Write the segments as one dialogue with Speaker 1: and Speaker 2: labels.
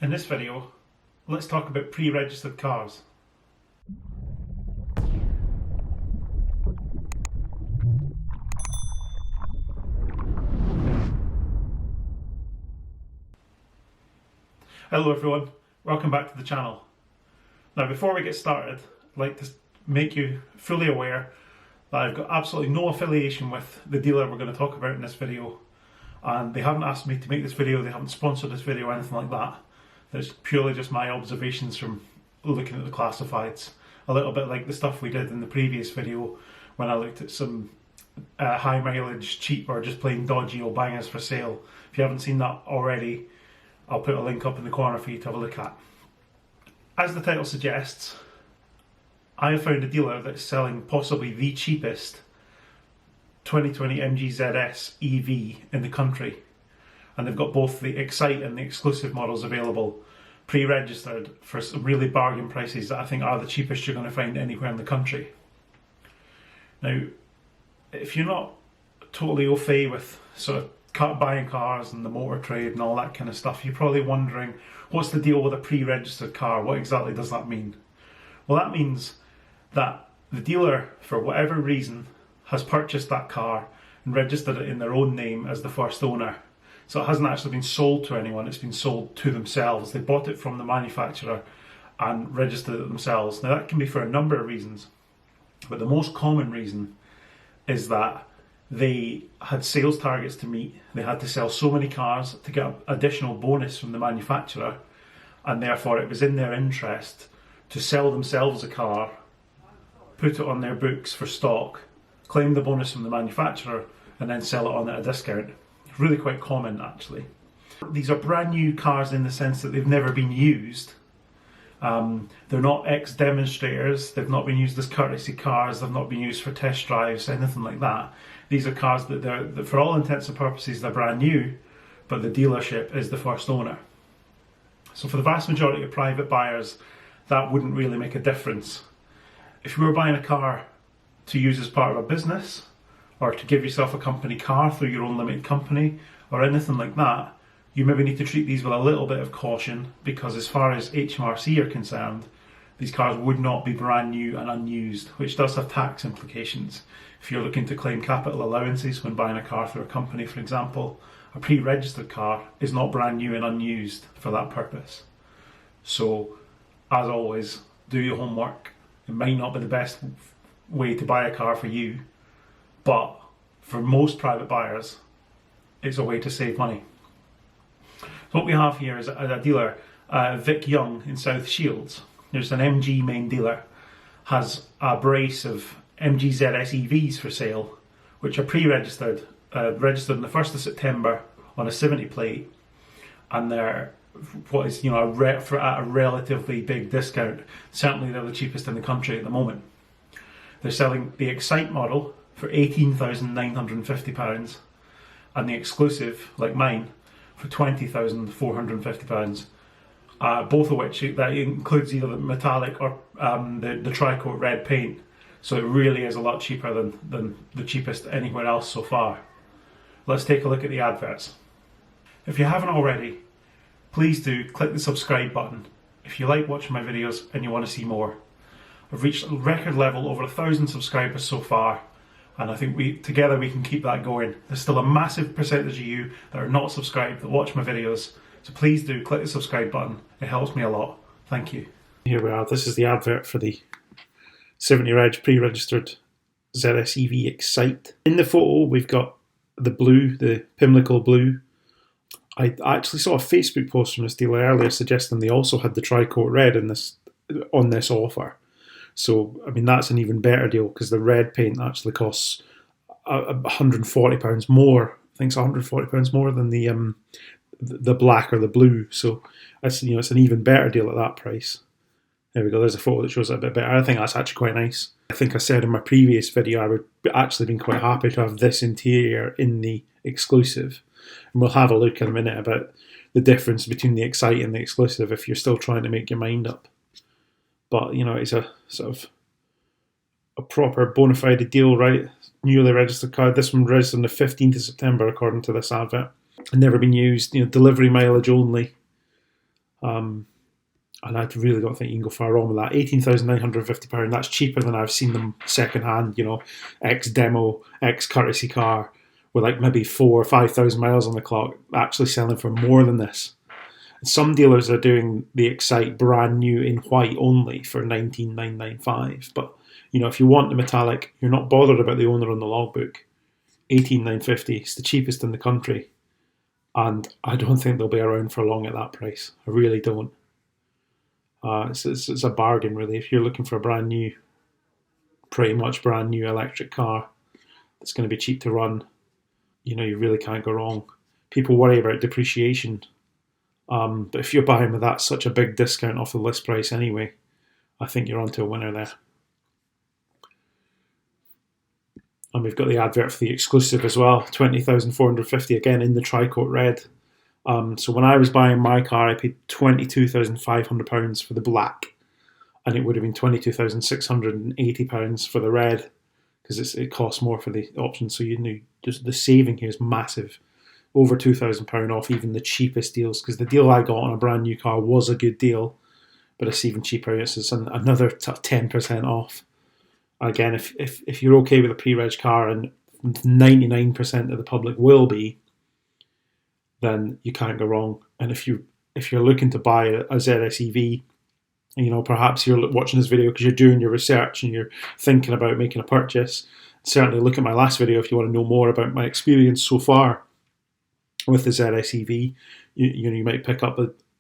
Speaker 1: In this video, let's talk about pre-registered cars. Hello everyone, welcome back to the channel. Now before we get started, I'd like to make you fully aware that I've got absolutely no affiliation with the dealer we're going to talk about in this video, and they haven't asked me to make this video, they haven't sponsored this video or anything like that. It's purely just my observations from looking at the classifieds. A little bit like the stuff we did in the previous video when I looked at some high mileage, cheap or just plain dodgy old bangers for sale. If you haven't seen that already, I'll put a link up in the corner for you to have a look at. As the title suggests, I have found a dealer that's selling possibly the cheapest 2020 MG ZS EV in the country. And they've got both the Excite and the Exclusive models available, pre-registered for some really bargain prices that I think are the cheapest you're going to find anywhere in the country. Now, if you're not totally au fait with sort of buying cars and the motor trade and all that kind of stuff, you're probably wondering, what's the deal with a pre-registered car? What exactly does that mean? Well, that means that the dealer, for whatever reason, has purchased that car and registered it in their own name as the first owner. So it hasn't actually been sold to anyone, it's been sold to themselves. They bought it from the manufacturer and registered it themselves. Now that can be for a number of reasons, but the most common reason is that they had sales targets to meet. They had to sell so many cars to get additional bonus from the manufacturer, and therefore it was in their interest to sell themselves a car, put it on their books for stock, claim the bonus from the manufacturer, and then sell it on at a discount. Really quite common actually. These are brand new cars in the sense that they've never been used. They're not ex-demonstrators, they've not been used as courtesy cars, they've not been used for test drives, anything like that. These are cars that for all intents and purposes they're brand new, but the dealership is the first owner. So for the vast majority of private buyers, that wouldn't really make a difference. If you were buying a car to use as part of a business, or to give yourself a company car through your own limited company, or anything like that, you maybe need to treat these with a little bit of caution, because as far as HMRC are concerned, these cars would not be brand new and unused, which does have tax implications. If you're looking to claim capital allowances when buying a car through a company, for example, a pre-registered car is not brand new and unused for that purpose. So, as always, do your homework. It might not be the best way to buy a car for you, but for most private buyers, it's a way to save money. So what we have here is a dealer, Vic Young in South Shields. There's an MG main dealer, has a brace of MG ZS EVs for sale, which are pre-registered, registered on the 1st of September on a 70 plate, and they're what is at a relatively big discount. Certainly they're the cheapest in the country at the moment. They're selling the Excite model for £18,950 and the Exclusive, like mine, for £20,450. Both of which, that includes either the metallic or the tri-coat red paint. So it really is a lot cheaper than the cheapest anywhere else so far. Let's take a look at the adverts. If you haven't already, please do click the subscribe button if you like watching my videos and you want to see more. I've reached a record level, over 1,000 subscribers so far, and I think together we can keep that going. There's still a massive percentage of you that are not subscribed that watch my videos, so please do click the subscribe button. It helps me a lot. Thank you. Here we are. This is the advert for the 70 reg pre-registered ZS EV Excite. In the photo we've got the blue, the Pimlico blue. I actually saw a Facebook post from this dealer earlier suggesting they also had the tri-coat red on this offer. So, I mean, that's an even better deal, because the red paint actually costs £140 more. I think it's £140 more than the black or the blue. So, it's an even better deal at that price. There we go. There's a photo that shows it a bit better. I think that's actually quite nice. I think I said in my previous video I would actually been quite happy to have this interior in the Exclusive. And we'll have a look in a minute about the difference between the Excite and the Exclusive if you're still trying to make your mind up. But, it's a sort of a proper bona fide deal, right? Newly registered car. This one registered on the 15th of September, according to this advert. Never been used, delivery mileage only.
Speaker 2: And I really don't think you can go far wrong with that. £18,950, that's cheaper than I've seen them second hand, ex-demo, ex-courtesy car with like maybe 4,000 or 5,000 miles on the clock, actually selling for more than this. And some dealers are doing the Excite brand new in white only for 19,995. But, if you want the metallic, you're not bothered about the owner on the logbook. 18,950 is the cheapest in the country. And I don't think they'll be around for long at that price. I really don't. It's a bargain, really. If you're looking for a brand new, pretty much brand new electric car that's going to be cheap to run, you really can't go wrong. People worry about depreciation, but if you're buying with that such a big discount off the list price anyway, I think you're onto a winner there. And we've got the advert for the exclusive as well, 20,450 again in the tricoat red. So when I was buying my car, I paid £22,500 for the black, and it would have been £22,680 for the red, because it costs more for the option. So just the saving here is massive, over £2,000 off even the cheapest deals. Because the deal I got on a brand new car was a good deal, but it's even cheaper. It's another 10% off. Again, if you're okay with a pre-reg car, and 99% of the public will be, then you can't go wrong. And if you're looking to buy a ZS EV, perhaps you're watching this video because you're doing your research and you're thinking about making a purchase, certainly look at my last video if you want to know more about my experience so far with the ZS EV. You might pick up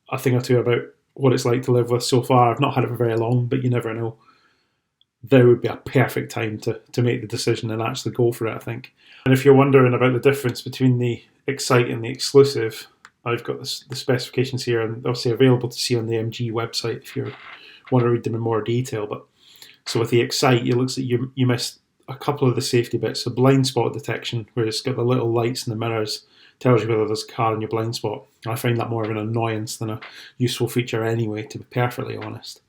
Speaker 2: a thing or two about what it's like to live with so far. I've not had it for very long, but you never know. There would be a perfect time to make the decision and actually go for it, I think. And if you're wondering about the difference between the Excite and the exclusive, I've got the specifications here, and obviously available to see on the MG website if you want to read them in more detail. But so with the Excite, it looks like you missed a couple of the safety bits. So blind spot detection, where it's got the little lights in the mirrors, tells you whether there's a car in your blind spot. I find that more of an annoyance than a useful feature anyway, to be perfectly honest.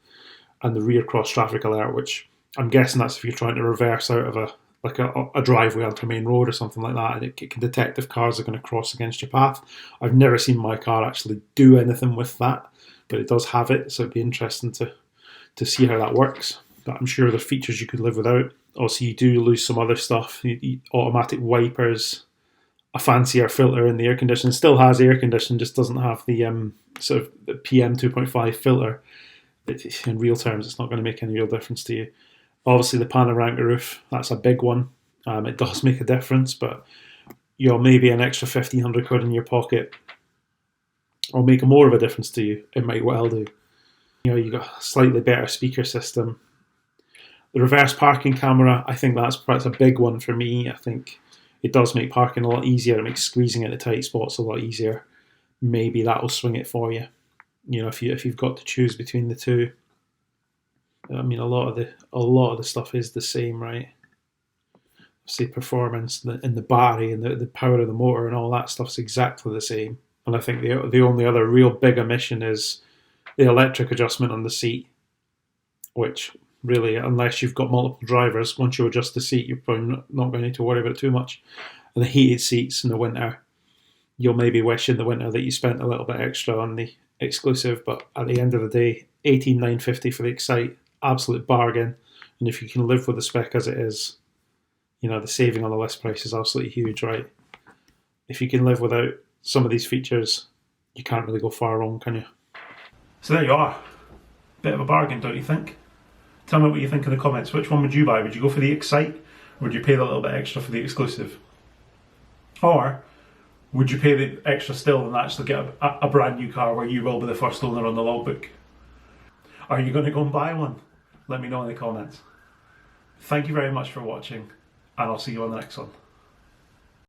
Speaker 2: And the rear cross traffic alert, which I'm guessing that's if you're trying to reverse out of a driveway onto a main road or something like that, and it can detect if cars are going to cross against your path. I've never seen my car actually do anything with that, but it does have it, so it'd be interesting to see how that works. But I'm sure there's features you could live without. Also, you do lose some other stuff. Automatic wipers, a fancier filter in the air conditioning. Still has air conditioning, just doesn't have the sort of the PM 2.5 filter. In real terms, it's not going to make any real difference to you. Obviously, the panoramic roof, that's a big one. It does make a difference, but maybe an extra 1,500 quid in your pocket will make more of a difference to you. It might well do. You got a slightly better speaker system. The reverse parking camera, I think that's a big one for me. I think it does make parking a lot easier. It makes squeezing into tight spots a lot easier. Maybe that'll swing it for you. If you've got to choose between the two. I mean, a lot of the stuff is the same, right? Say performance and the battery and the power of the motor and all that stuff's exactly the same. And I think the only other real big omission is the electric adjustment on the seat, which really, unless you've got multiple drivers, once you adjust the seat, you're probably not going to need to worry about it too much. And the heated seats in the winter, you'll maybe wish in the winter that you spent a little bit extra on the exclusive, but at the end of the day, $18,950 for the Excite, absolute bargain. And if you can live with the spec as it is, the saving on the list price is absolutely huge, right? If you can live without some of these features, you can't really go far wrong, can you?
Speaker 1: So there you are. Bit of a bargain, don't you think? Tell me what you think in the comments. Which one would you buy? Would you go for the Excite, or would you pay the little bit extra for the exclusive? Or would you pay the extra still and actually get a brand new car where you will be the first owner on the logbook? Are you going to go and buy one? Let me know in the comments. Thank you very much for watching, and I'll see you on the next one.